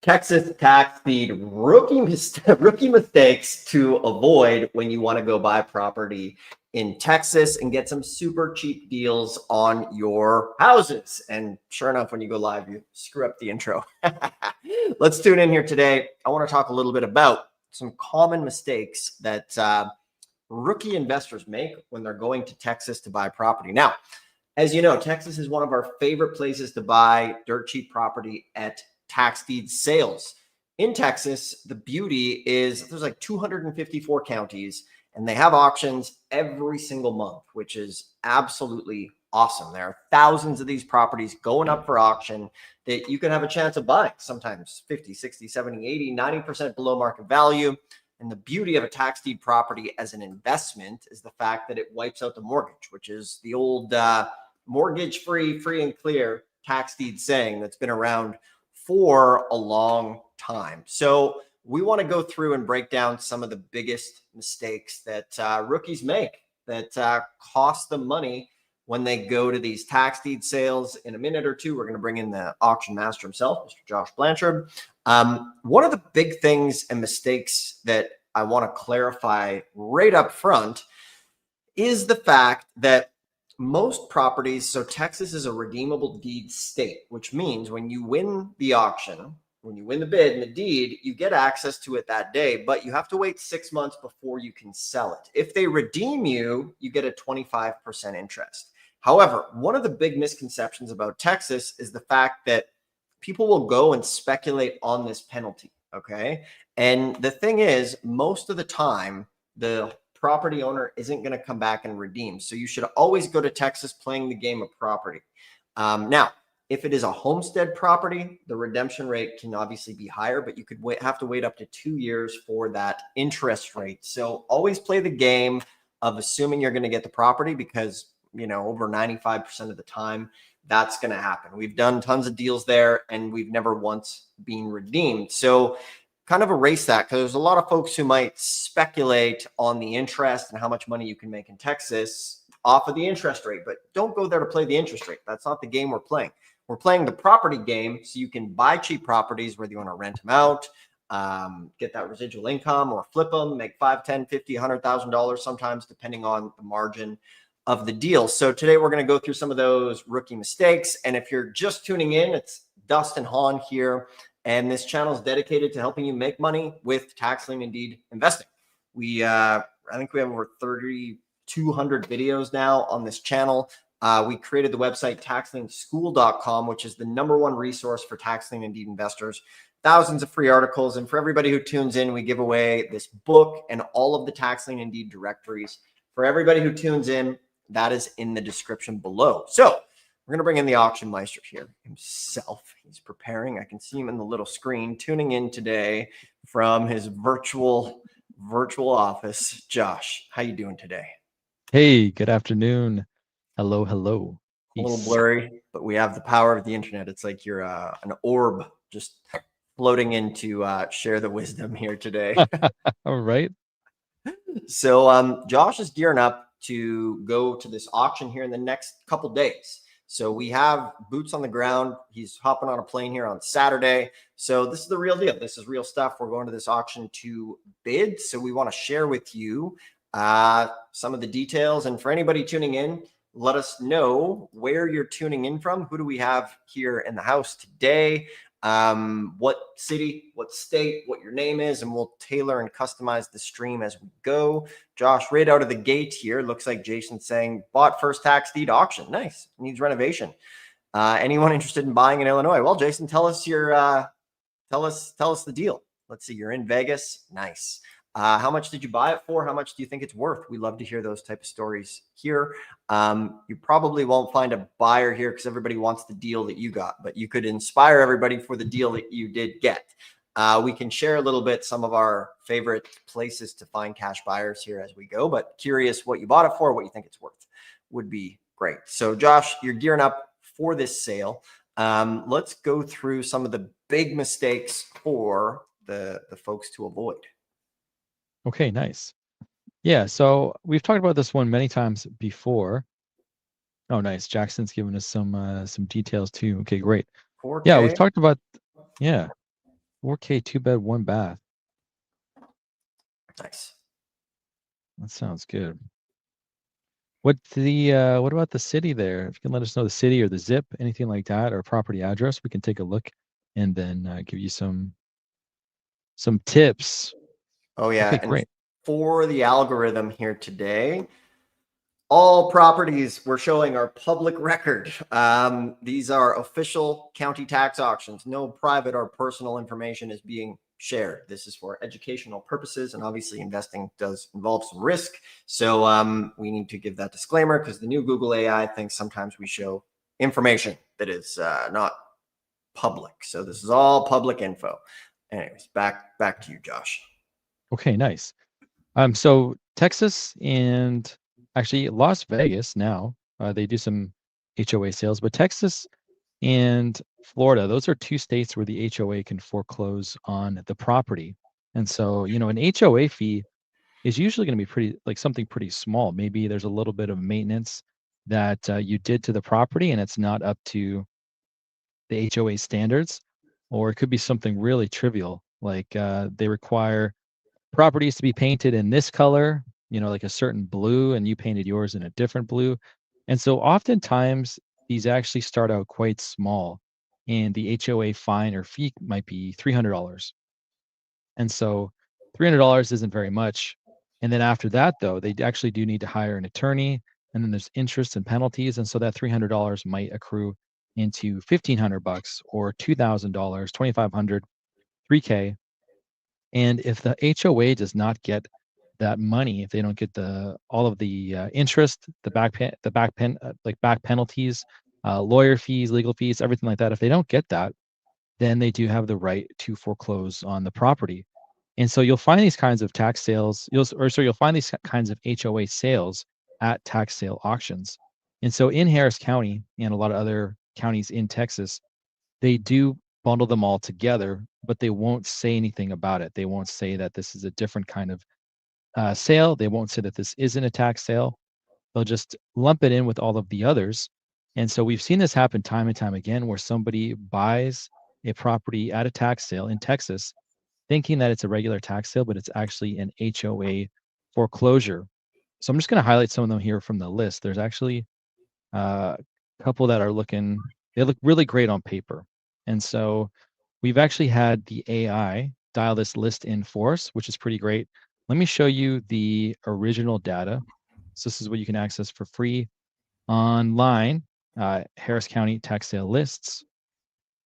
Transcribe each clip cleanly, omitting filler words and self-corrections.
Texas tax deed rookie mistakes to avoid when you want to go buy property in Texas and get some super cheap deals on your houses. And sure enough, when you go live, you screw up the intro. Let's tune in here today. I want to talk a little bit about some common mistakes that rookie investors make when they're going to Texas to buy property. Now, as you know, Texas is one of our favorite places to buy dirt cheap property at tax deed sales. In Texas, the beauty is there's like 254 counties and they have auctions every single month, which is absolutely awesome. There are thousands of these properties going up for auction that you can have a chance of buying, sometimes 50, 60, 70, 80, 90% below market value. And the beauty of a tax deed property as an investment is the fact that it wipes out the mortgage, which is the old mortgage free, free and clear tax deed saying that's been around for a long time. So we want to go through and break down some of the biggest mistakes that rookies make that cost them money when they go to these tax deed sales. In a minute or two, we're going to bring in the auction master himself, Mr. Josh Blanchard. One of the big things and mistakes that I want to clarify right up front is the fact that most properties, so Texas is a redeemable deed state, which means when you win the auction, when you win the bid and the deed, you get access to it that day, but you have to wait 6 months before you can sell it. If they redeem you, you get a 25% interest. However, one of the big misconceptions about Texas is the fact that people will go and speculate on this penalty, okay? And the thing is, most of the time, the property owner isn't going to come back and redeem. So you should always go to Texas playing the game of property. Now, if it is a homestead property, the redemption rate can obviously be higher, but you could have to wait up to 2 years for that interest rate. So always play the game of assuming you're going to get the property because, you know, over 95% of the time, that's going to happen. We've done tons of deals there and we've never once been redeemed. So kind of erase that because there's a lot of folks who might speculate on the interest and how much money you can make in Texas off of the interest rate, but don't go there to play the interest rate. That's not the game we're playing. We're playing the property game so you can buy cheap properties, whether you want to rent them out, get that residual income or flip them, make $5, $10, $50, $100,000 sometimes, depending on the margin of the deal. So today we're going to go through some of those rookie mistakes. And if you're just tuning in, it's Dustin Hahn here. And this channel is dedicated to helping you make money with tax lien and deed investing. I think we have over 3,200 videos now on this channel. We created the website taxlienschool.com, which is the #1 resource for tax lien and deed investors. Thousands of free articles. And for everybody who tunes in, we give away this book and all of the tax lien and deed directories. For everybody who tunes in, that is in the description below. So we're going to bring in the auction meister here himself. He's preparing. I can see him in the little screen tuning in today from his virtual office. Josh, how you doing today? Hey, good afternoon. Hello, hello. A little blurry, but we have the power of the internet. It's like you're an orb just floating in to share the wisdom here today. All right. So Josh is gearing up to go to this auction here in the next couple days. So we have boots on the ground. He's hopping on a plane here on Saturday. So this is the real deal. This is real stuff. We're going to this auction to bid. So we want to share with you some of the details. And for anybody tuning in, let us know where you're tuning in from. Who do we have here in the house today? What city, what state, what your name is, and we'll tailor and customize the stream as we go. Josh, right out of the gate here, looks like Jason's saying bought first tax deed auction. Nice. Needs renovation. Anyone interested in buying in Illinois? Well, Jason, tell us the deal. Let's see. You're in Vegas. Nice. How much did you buy it for? How much do you think it's worth? We love to hear those type of stories here. You probably won't find a buyer here because everybody wants the deal that you got, but you could inspire everybody for the deal that you did get. We can share a little bit some of our favorite places to find cash buyers here as we go, but curious what you bought it for, what you think it's worth would be great. So Josh, you're gearing up for this sale. Let's go through some of the big mistakes for the folks to avoid. Okay, nice. Yeah, so we've talked about this one many times before. Oh, nice. Jackson's given us some details too. Okay, great. 4K. Yeah, we've talked about 4K, 2 bed, 1 bath. Nice. That sounds good. What about the city there? If you can let us know the city or the zip, anything like that, or property address, we can take a look and then give you some tips. Oh yeah, Okay, and great. for the algorithm here today, all properties we're showing are public record. These are official county tax auctions. No private or personal information is being shared. This is for educational purposes, and obviously investing does involve some risk. So we need to give that disclaimer because the new Google AI thinks sometimes we show information that is not public. So this is all public info. Anyways, back to you, Josh. Okay, nice. So Texas and actually Las Vegas now, they do some HOA sales, but Texas and Florida, those are two states where the HOA can foreclose on the property. And so, an HOA fee is usually going to be pretty, like something pretty small. Maybe there's a little bit of maintenance that you did to the property and it's not up to the HOA standards, or it could be something really trivial, like they require properties to be painted in this color, like a certain blue, and you painted yours in a different blue. And so oftentimes these actually start out quite small, and the HOA fine or fee might be $300. And so $300 isn't very much. And then after that, though, they actually do need to hire an attorney, and then there's interest and penalties. And so that $300 might accrue into $1,500 or $2,000, 2,500, 3K. And if the HOA does not get that money, if they don't get the all of the interest, like back penalties, lawyer fees, legal fees, everything like that, if they don't get that, then they do have the right to foreclose on the property. And so you'll find these kinds of tax sales, you'll find these kinds of HOA sales at tax sale auctions. And so in Harris County and a lot of other counties in Texas, they do bundle them all together, but they won't say anything about it. They won't say that this is a different kind of sale. They won't say that this isn't a tax sale. They'll just lump it in with all of the others. And so we've seen this happen time and time again where somebody buys a property at a tax sale in Texas thinking that it's a regular tax sale, but it's actually an HOA foreclosure. So I'm just going to highlight some of them here from the list. There's actually a couple that they look really great on paper. And so we've actually had the AI dial this list in for us, which is pretty great. Let me show you the original data. So this is what you can access for free online, Harris County tax sale lists.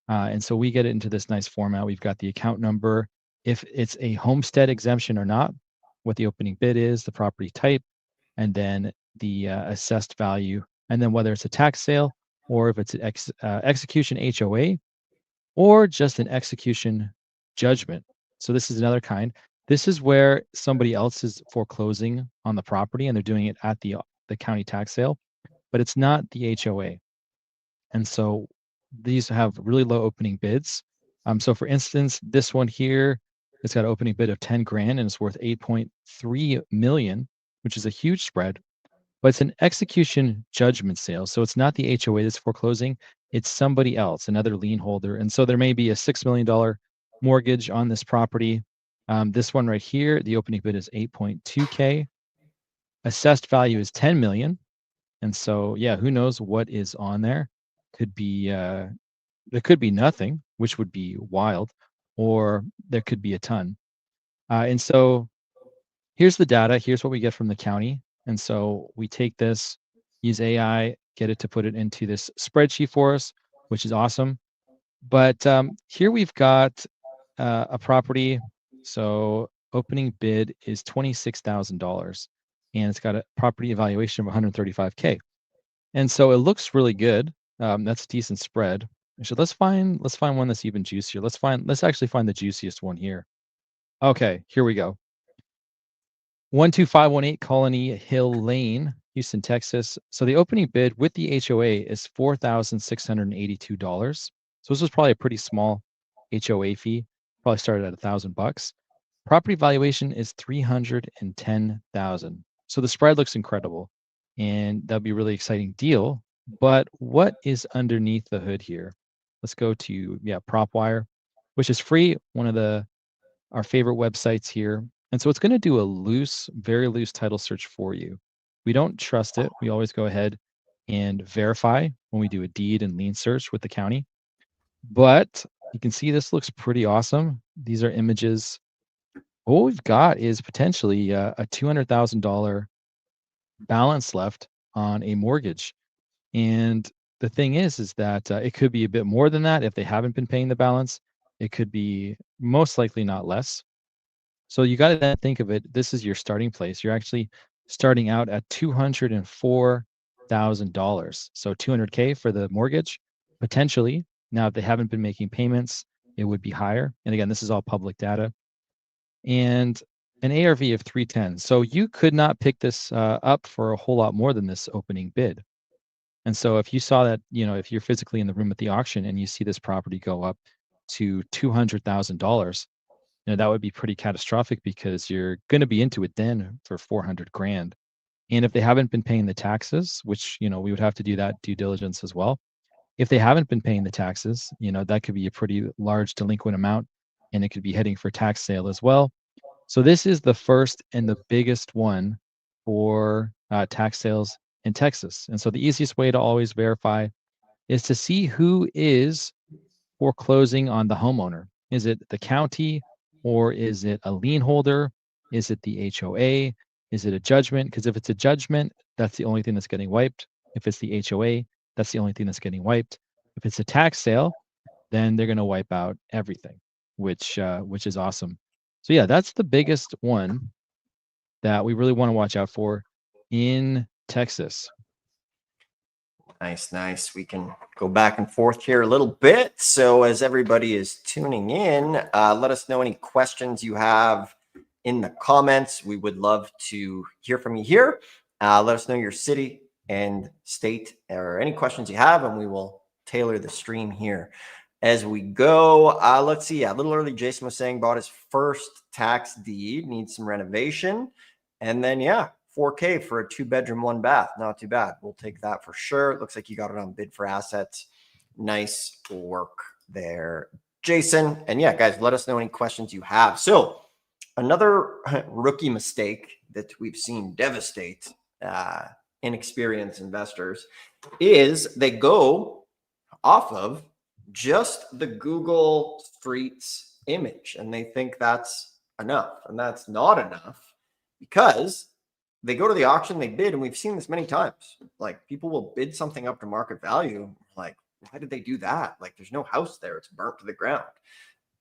And so we get it into this nice format. We've got the account number, if it's a homestead exemption or not, what the opening bid is, the property type, and then the assessed value, and then whether it's a tax sale or if it's an execution HOA or just an execution judgment. So this is another kind. This is where somebody else is foreclosing on the property and they're doing it at the county tax sale, but it's not the HOA. And so these have really low opening bids. So for instance, this one here, it's got an opening bid of 10 grand and it's worth 8.3 million, which is a huge spread, but it's an execution judgment sale. So it's not the HOA that's foreclosing, it's somebody else, another lien holder. And so there may be a $6 million mortgage on this property. This one right here, the opening bid is 8.2K. Assessed value is 10 million. And so, yeah, who knows what is on there? Could be there could be nothing, which would be wild, or there could be a ton. And so here's the data. Here's what we get from the county. And so we take this, use AI, get it to put it into this spreadsheet for us, which is awesome. But here we've got a property. So opening bid is $26,000, and it's got a property evaluation of 135K. And so it looks really good. That's a decent spread. So let's find one that's even juicier. Let's actually find the juiciest one here. Okay, here we go. 12518 Colony Hill Lane, Houston, Texas. So the opening bid with the HOA is $4,682. So this was probably a pretty small HOA fee. Probably started at $1,000. Property valuation is 310,000. So the spread looks incredible, and that'd be a really exciting deal. But what is underneath the hood here? Let's go to PropWire. which is free. One of our favorite websites here. And so it's going to do a very loose title search for you. We don't trust it. We always go ahead and verify when we do a deed and lien search with the county. But you can see this looks pretty awesome. These are images. What we've got is potentially a $200,000 balance left on a mortgage. And the thing is that it could be a bit more than that if they haven't been paying the balance. It could be most likely not less. So you got to then think of it. This is your starting place. You're actually starting out at $204,000. So 200K for the mortgage, potentially. Now, if they haven't been making payments, it would be higher. And again, this is all public data. And an ARV of 310. So you could not pick this up for a whole lot more than this opening bid. And so if you saw that, if you're physically in the room at the auction and you see this property go up to $200,000, that would be pretty catastrophic because you're going to be into it then for 400 grand. And if they haven't been paying the taxes, which, we would have to do that due diligence as well. If they haven't been paying the taxes, that could be a pretty large delinquent amount and it could be heading for tax sale as well. So this is the first and the biggest one for tax sales in Texas. And so the easiest way to always verify is to see who is foreclosing on the homeowner. Is it the county or is it a lien holder? Is it the HOA? Is it a judgment? Because if it's a judgment, that's the only thing that's getting wiped. If it's the HOA, that's the only thing that's getting wiped. If it's a tax sale, then they're going to wipe out everything, which is awesome. So yeah, that's the biggest one that we really want to watch out for in Texas. Nice, nice. We can go back and forth here a little bit. So as everybody is tuning in, let us know any questions you have in the comments. We would love to hear from you here. Let us know your city and state or any questions you have, and we will tailor the stream here as we go. Let's see. A little early, Jason was saying bought his first tax deed, needs some renovation. And then, 4K for a 2-bedroom, 1-bath. Not too bad. We'll take that for sure. It looks like you got it on bid for assets. Nice work there, Jason. And guys, let us know any questions you have. So another rookie mistake that we've seen devastate inexperienced investors is they go off of just the Google Streets image and they think that's enough. And that's not enough because they go to the auction, they bid, and we've seen this many times. Like, people will bid something up to market value. Like, why did they do that? Like, there's no house there. It's burnt to the ground.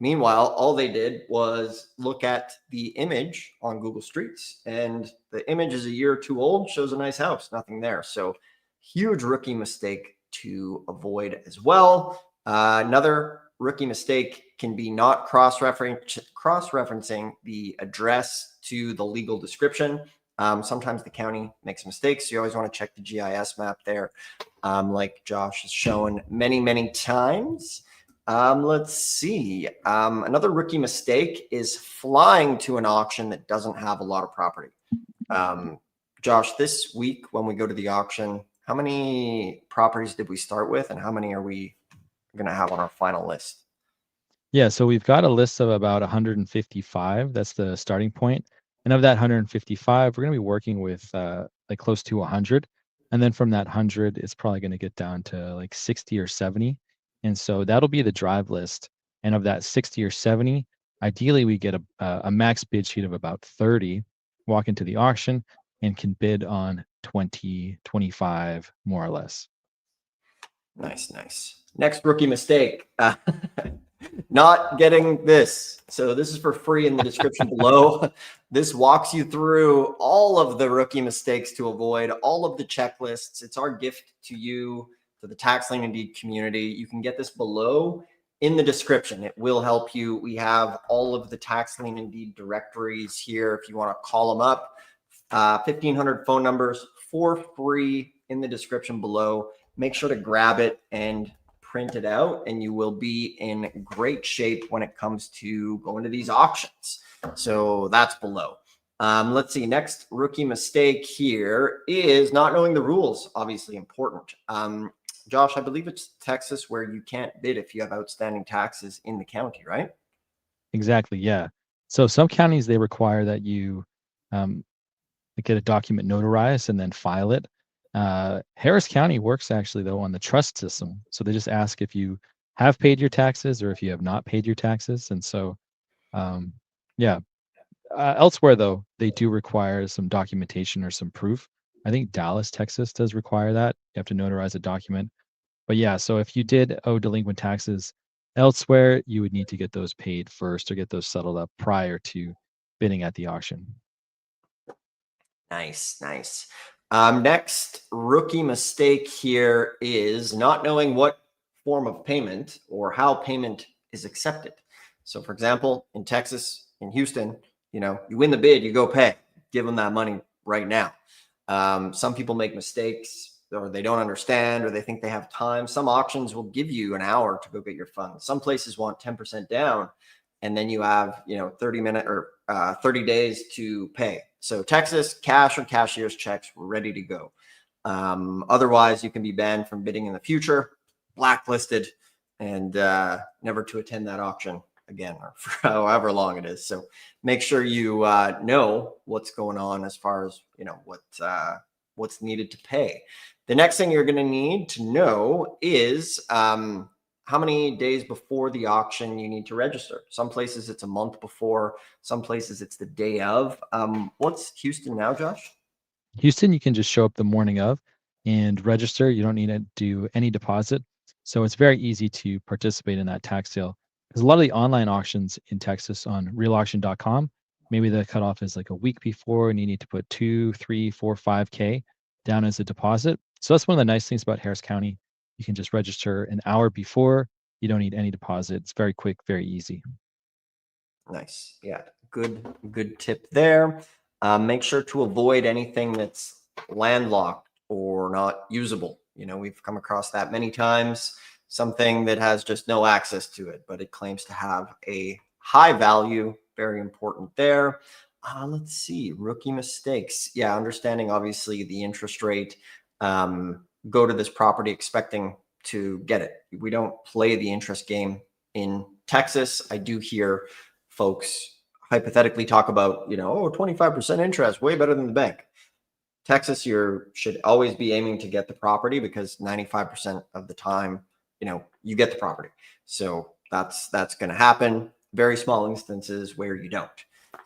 Meanwhile, all they did was look at the image on Google Streets, and the image is a year or two old, shows a nice house, nothing there. So huge rookie mistake to avoid as well. Another rookie mistake can be not cross-referencing the address to the legal description. Sometimes the county makes mistakes. So you always want to check the GIS map there, like Josh has shown many, many times. Let's see. Another rookie mistake is flying to an auction that doesn't have a lot of property. Josh, this week when we go to the auction, how many properties did we start with and how many are we going to have on our final list? Yeah, so we've got a list of about 155. That's the starting point. And of that 155, we're going to be working with like close to 100. And then from that 100, it's probably going to get down to like 60 or 70. And so that'll be the drive list. And of that 60 or 70, ideally we get a max bid sheet of about 30, walk into the auction and can bid on 20, 25, more or less. Nice, nice. Next rookie mistake. Not getting this. So this is for free in the description below. This walks you through all of the rookie mistakes to avoid, all of the checklists. It's our gift to you, to the Tax Lien Deeds community. You can get this below in the description. It will help you. We have all of the Tax Lien Deeds directories here if you want to call them up. 1,500 phone numbers for free in the description below. Make sure to grab it and print it out, and you will be in great shape when it comes to going to these auctions. So that's below. Let's see. Next rookie mistake here is not knowing the rules. Obviously important. Josh, I believe it's Texas where you can't bid if you have outstanding taxes in the county, right? Exactly. Yeah. So some counties, they require that you um, get a document notarized and then file it. Harris County works actually though on the trust system. So they just ask if you have paid your taxes or if you have not paid your taxes. And so, um, yeah. Elsewhere though, they do require some documentation or some proof. I think Dallas, Texas does require that. You have to notarize a document. But yeah, so if you did owe delinquent taxes elsewhere, you would need to get those paid first or get those settled up prior to bidding at the auction. Nice, nice. Next rookie mistake here is not knowing what form of payment or how payment is accepted. So, for example, in Texas, in Houston, you win the bid, you go pay, give them that money right now. Some people make mistakes or they don't understand or they think they have time. Some auctions will give you an hour to go get your funds. Some places want 10% down and then you have 30-minute or 30 days to pay. So Texas, cash or cashier's checks ready to go. Otherwise, you can be banned from bidding in the future, blacklisted, and never to attend that auction again, or for however long it is. So make sure you know what's going on as far as what's needed to pay. The next thing you're going to need to know is how many days before the auction you need to register. Some places it's a month before, some places it's the day of. What's Houston now, Josh? Houston, you can just show up the morning of and register. You don't need to do any deposit. So it's very easy to participate in that tax sale. Because a lot of the online auctions in Texas on realauction.com, maybe the cutoff is like a week before and you need to put 2, 3, 4, 5K down as a deposit. So that's one of the nice things about Harris County. You can just register an hour before. You don't need any deposit. It's very quick, very easy. Nice. Yeah. Good tip there. Make sure to avoid anything that's landlocked or not usable. We've come across that many times. Something that has just no access to it, but it claims to have a high value. Very important there. Let's see. Rookie mistakes. Yeah. Understanding obviously the interest rate. Go to this property expecting to get it. We don't play the interest game in Texas. I do hear folks hypothetically talk about, 25% interest, way better than the bank. Texas, you should always be aiming to get the property because 95% of the time, you get the property. So that's going to happen. Very small instances where you don't.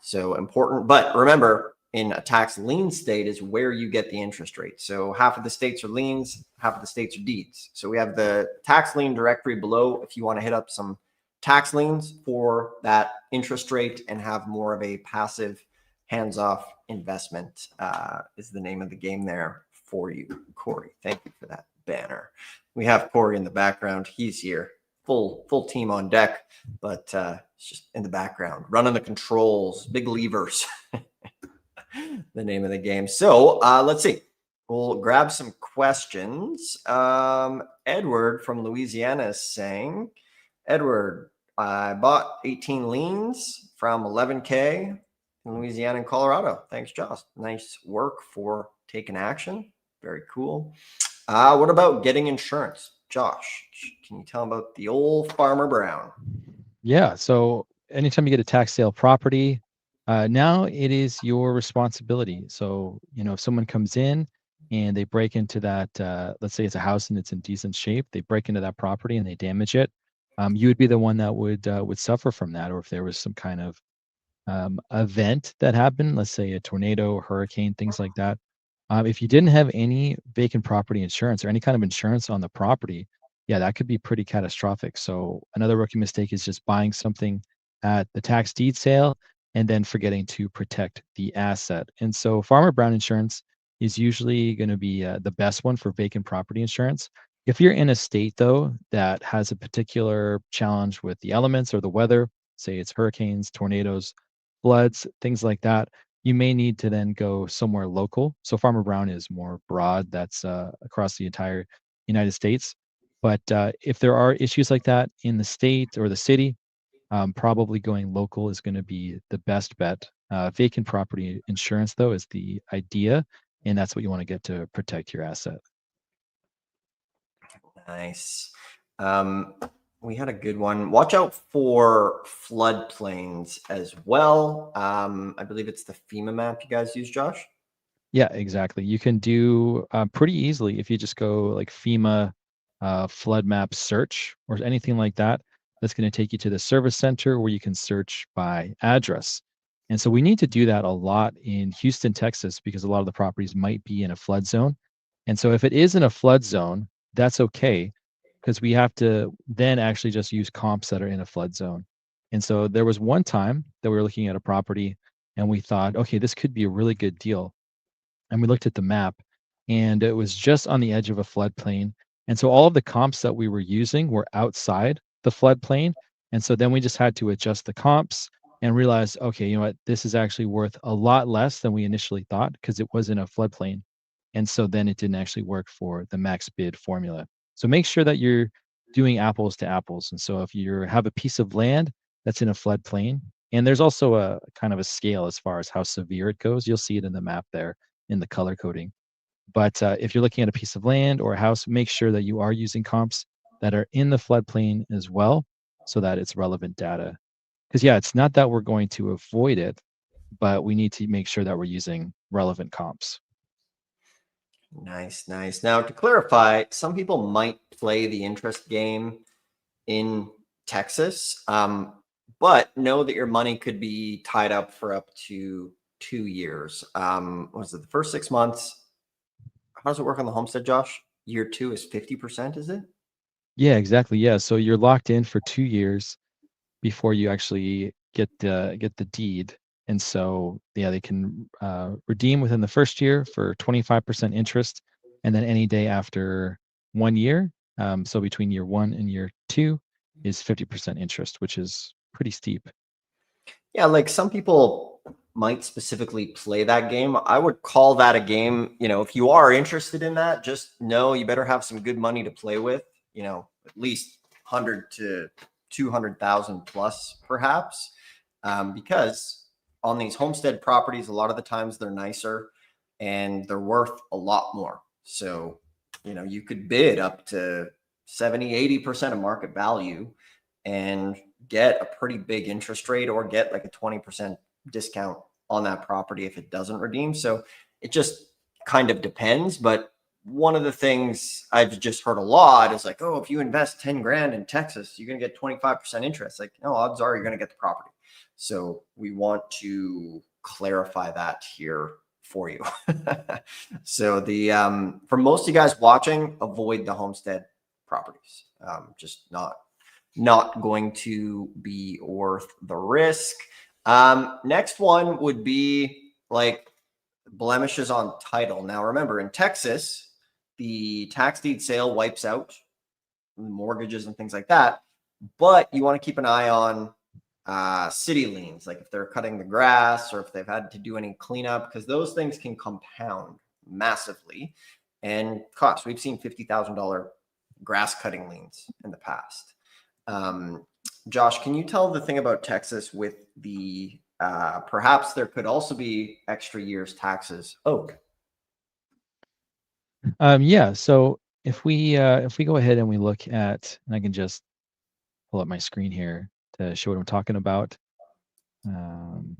So important. But remember, in a tax lien state is where you get the interest rate. So half of the states are liens, half of the states are deeds. So we have the tax lien directory below if you want to hit up some tax liens for that interest rate and have more of a passive hands-off investment is the name of the game there for you, Corey. Thank you for that banner. We have Corey in the background. He's here, full team on deck, but it's just in the background, running the controls, big levers. The name of the game. So let's see. We'll grab some questions. Edward from Louisiana is saying, Edward, I bought 18 liens from 11K in Louisiana and Colorado. Thanks, Josh. Nice work for taking action. Very cool. What about getting insurance? Josh, can you tell about the old Farmer Brown? Yeah. So anytime you get a tax sale property, now it is your responsibility. So, if someone comes in and they break into that, let's say it's a house and it's in decent shape, they break into that property and they damage it, you would be the one that would suffer from that. Or if there was some kind of event that happened, let's say a tornado, hurricane, things like that. If you didn't have any vacant property insurance or any kind of insurance on the property, yeah, that could be pretty catastrophic. So another rookie mistake is just buying something at the tax deed sale and then forgetting to protect the asset. And so Farmer Brown insurance is usually going to be the best one for vacant property insurance. If you're in a state though that has a particular challenge with the elements or the weather, say it's hurricanes, tornadoes, floods, things like that, you may need to then go somewhere local. So Farmer Brown is more broad, that's across the entire United States. But if there are issues like that in the state or the city, probably going local is going to be the best bet. Vacant property insurance, though, is the idea, and that's what you want to get to protect your asset. Nice. Um, we had a good one. Watch out for floodplains as well. I believe it's the FEMA map you guys use, Josh. Yeah, exactly. You can do pretty easily if you just go like FEMA flood map search or anything like that. That's going to take you to the service center where you can search by address. And so we need to do that a lot in Houston, Texas, because a lot of the properties might be in a flood zone. And so if it is in a flood zone, that's okay because we have to then actually just use comps that are in a flood zone. And so there was one time that we were looking at a property and we thought, okay, this could be a really good deal, and we looked at the map and it was just on the edge of a floodplain. And so all of the comps that we were using were outside the floodplain. And so then we just had to adjust the comps and realize, okay, you know what, this is actually worth a lot less than we initially thought because it was in a floodplain. And so then it didn't actually work for the max bid formula. So make sure that you're doing apples to apples. And so if you have a piece of land that's in a floodplain, and there's also a kind of a scale as far as how severe it goes, you'll see it in the map there in the color coding. But if you're looking at a piece of land or a house, make sure that you are using comps that are in the floodplain as well so that it's relevant data. Because, yeah, it's not that we're going to avoid it, but we need to make sure that we're using relevant comps. Nice, nice. Now, to clarify, some people might play the interest game in Texas, but know that your money could be tied up for up to 2 years. Was it the first 6 months? How does it work on the homestead, Josh? Year two is 50%, is it? Yeah, exactly. Yeah. So you're locked in for 2 years before you actually get the deed. And so, yeah, they can redeem within the first year for 25% interest, and then any day after 1 year. So between year one and year two is 50% interest, which is pretty steep. Yeah, like some people might specifically play that game. I would call that a game. If you are interested in that, just know you better have some good money to play with. At least 100 to 200,000 plus, perhaps, because on these homestead properties, a lot of the times they're nicer and they're worth a lot more. So, you could bid up to 70, 80% of market value and get a pretty big interest rate or get like a 20% discount on that property if it doesn't redeem. So it just kind of depends. But one of the things I've just heard a lot is like, oh, if you invest 10 grand in Texas, you're going to get 25% interest. Like, no, odds are you're going to get the property. So we want to clarify that here for you. So for most of you guys watching, avoid the homestead properties. Just not going to be worth the risk. Next one would be like blemishes on title. Now, remember, in Texas, the tax deed sale wipes out mortgages and things like that, but you want to keep an eye on city liens, like if they're cutting the grass or if they've had to do any cleanup, because those things can compound massively and cost. We've seen $50,000 grass cutting liens in the past. Josh, can you tell the thing about Texas with the perhaps there could also be extra years taxes owed? Yeah. So if we go ahead and we look at, and I can just pull up my screen here to show what I'm talking about. Um,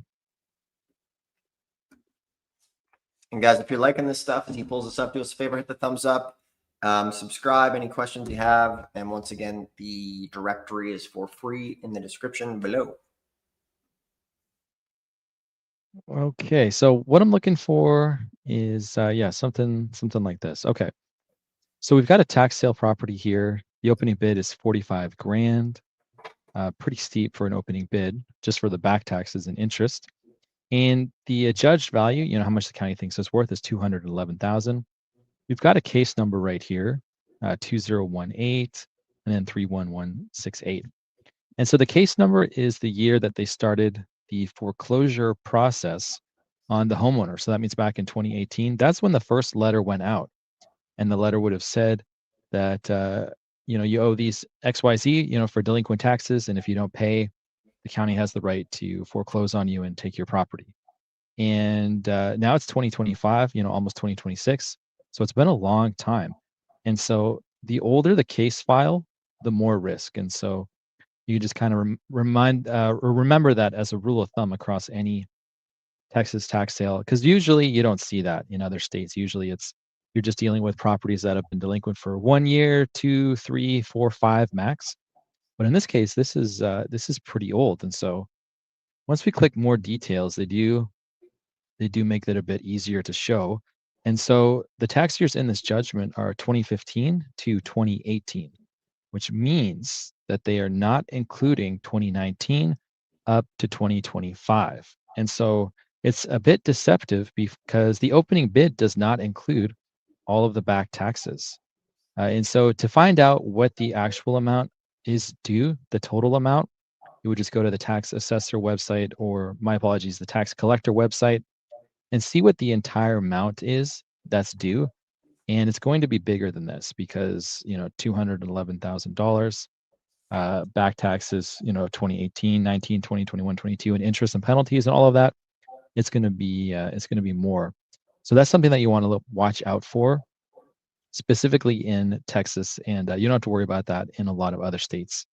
And guys, if you're liking this stuff, as he pulls this up, do us a favor, hit the thumbs up, subscribe, any questions you have. And once again, the directory is for free in the description below. Okay, so what I'm looking for is yeah, something like this. Okay. So we've got a tax sale property here. The opening bid is 45 grand. Pretty steep for an opening bid, just for the back taxes and interest. And the adjudged value, how much the county thinks it's worth, is 211,000. We've got a case number right here, 2018 and then 31168. And so the case number is the year that they started the foreclosure process on the homeowner. So that means back in 2018. That's when the first letter went out. And the letter would have said that, you owe these XYZ, for delinquent taxes. And if you don't pay, the county has the right to foreclose on you and take your property. And now it's 2025, almost 2026. So it's been a long time. And so the older the case file, the more risk. And so you just kind of remember that as a rule of thumb across any Texas tax sale, because usually you don't see that in other states. Usually you're just dealing with properties that have been delinquent for 1 year, 2, 3, 4, 5 max. But in this case, this is pretty old. And so once we click more details, they do make that a bit easier to show. And so the tax years in this judgment are 2015 to 2018, which means that they are not including 2019 up to 2025. And so it's a bit deceptive because the opening bid does not include all of the back taxes. And so to find out what the actual amount is due, the total amount, you would just go to the tax assessor website, or my apologies, the tax collector website, and see what the entire amount is that's due. And it's going to be bigger than this because, $211,000 back taxes, 2018, 19, 20, 21, 22, and interest and penalties and all of that. It's going to be more. So that's something that you want to watch out for, specifically in Texas, and you don't have to worry about that in a lot of other states,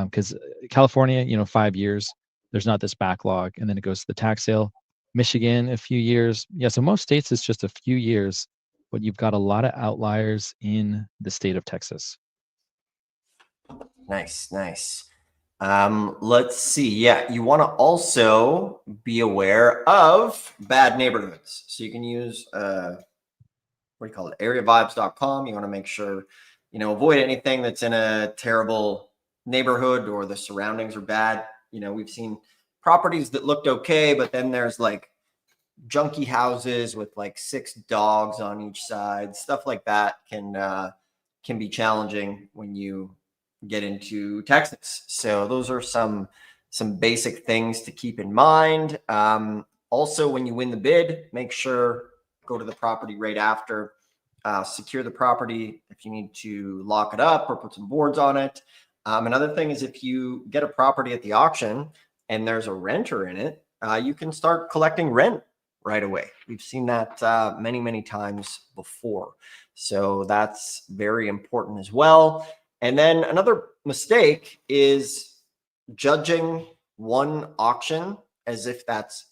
because California, 5 years, there's not this backlog, and then it goes to the tax sale. Michigan, a few years. Yeah, so most states it's just a few years, but you've got a lot of outliers in the state of Texas. Nice. Let's see. Yeah, you want to also be aware of bad neighborhoods. So you can use what do you call it? areavibes.com. You want to make sure, avoid anything that's in a terrible neighborhood or the surroundings are bad. We've seen properties that looked okay, but then there's like junky houses with like 6 dogs on each side. Stuff like that can be challenging when you get into Texas. So those are some basic things to keep in mind. Also, when you win the bid, make sure go to the property right after, secure the property if you need to lock it up or put some boards on it. Another thing is if you get a property at the auction and there's a renter in it, you can start collecting rent right away. We've seen that many times before. So that's very important as well. And then another mistake is judging one auction as if that's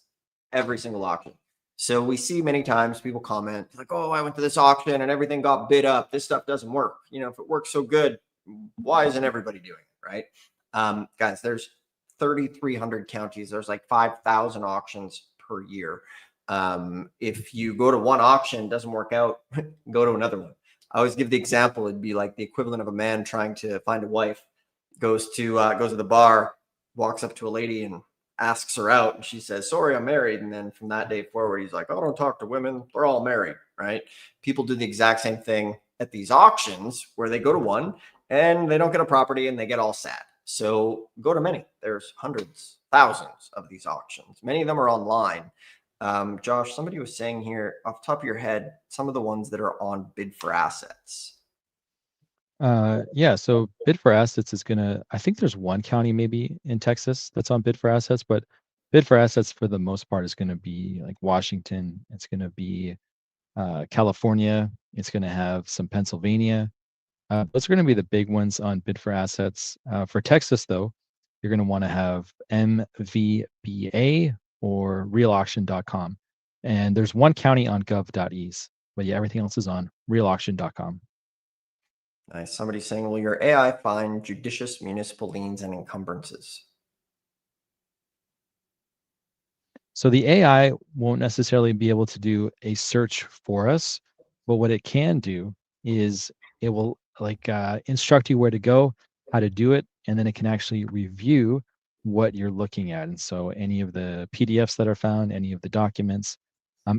every single auction. So we see many times people comment like, oh, I went to this auction and everything got bid up. This stuff doesn't work. If it works so good, why isn't everybody doing it? Right. Guys, there's 3,300 counties. There's like 5,000 auctions per year. If you go to one auction, doesn't work out, go to another one. I always give the example. It'd be like the equivalent of a man trying to find a wife, goes to the bar, walks up to a lady and asks her out, and she says, sorry, I'm married. And then from that day forward, he's like, oh, don't talk to women. They're all married, right? People do the exact same thing at these auctions where they go to one and they don't get a property and they get all sad. So go to many. There's hundreds, thousands of these auctions. Many of them are online. Josh, somebody was saying here off the top of your head, some of the ones that are on Bid for Assets. Yeah, so Bid for Assets is I think there's one county maybe in Texas that's on Bid for Assets, but Bid for Assets for the most part is going to be like Washington. It's going to be California. It's going to have some Pennsylvania. Those are going to be the big ones on Bid for Assets. For Texas, though, you're going to want to have MVBA or realauction.com. And there's one county on gov.ease, but yeah, everything else is on realauction.com. Nice. Somebody's saying, will your AI find judicious municipal liens and encumbrances? So the AI won't necessarily be able to do a search for us, but what it can do is it will instruct you where to go, how to do it, and then it can actually review what you're looking at. And so any of the PDFs that are found, any of the documents,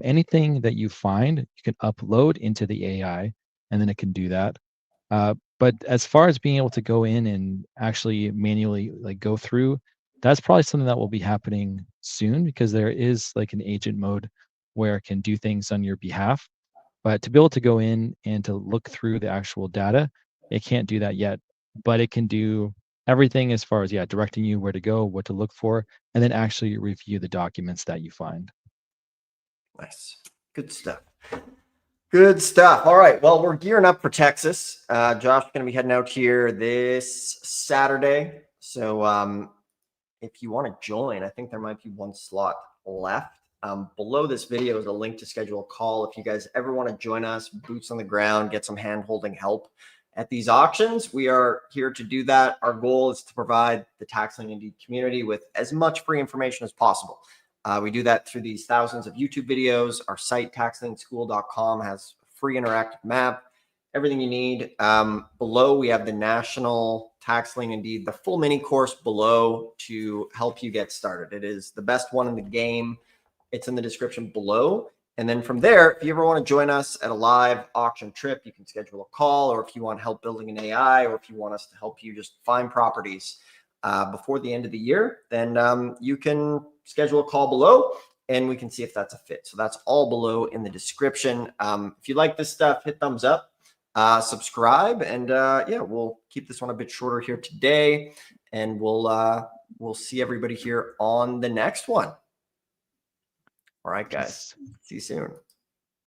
anything that you find, you can upload into the AI, and then it can do that. But as far as being able to go in and actually manually go through, that's probably something that will be happening soon, because there is like an agent mode where it can do things on your behalf. But to be able to go in and to look through the actual data, it can't do that yet. But it can do everything as far as directing you where to go, what to look for, and then actually review the documents that you find. Nice. Good stuff. Good stuff. All right. Well, we're gearing up for Texas. Josh is going to be heading out here this Saturday. So if you want to join, I think there might be one slot left. Below this video is a link to schedule a call. If you guys ever want to join us, boots on the ground, get some hand-holding help at these auctions, we are here to do that. Our goal is to provide the Tax Lien Deeds community with as much free information as possible. We do that through these thousands of YouTube videos. Our site, taxlienschool.com, has a free interactive map, everything you need. Below, we have the National Tax Lien Deeds, the full mini course below to help you get started. It is the best one in the game. It's in the description below. And then from there, if you ever want to join us at a live auction trip, you can schedule a call, or if you want help building an AI, or if you want us to help you just find properties before the end of the year, then you can schedule a call below and we can see if that's a fit. So that's all below in the description. If you like this stuff, hit thumbs up, subscribe, and yeah, we'll keep this one a bit shorter here today, and we'll see everybody here on the next one. All right, guys. See you soon.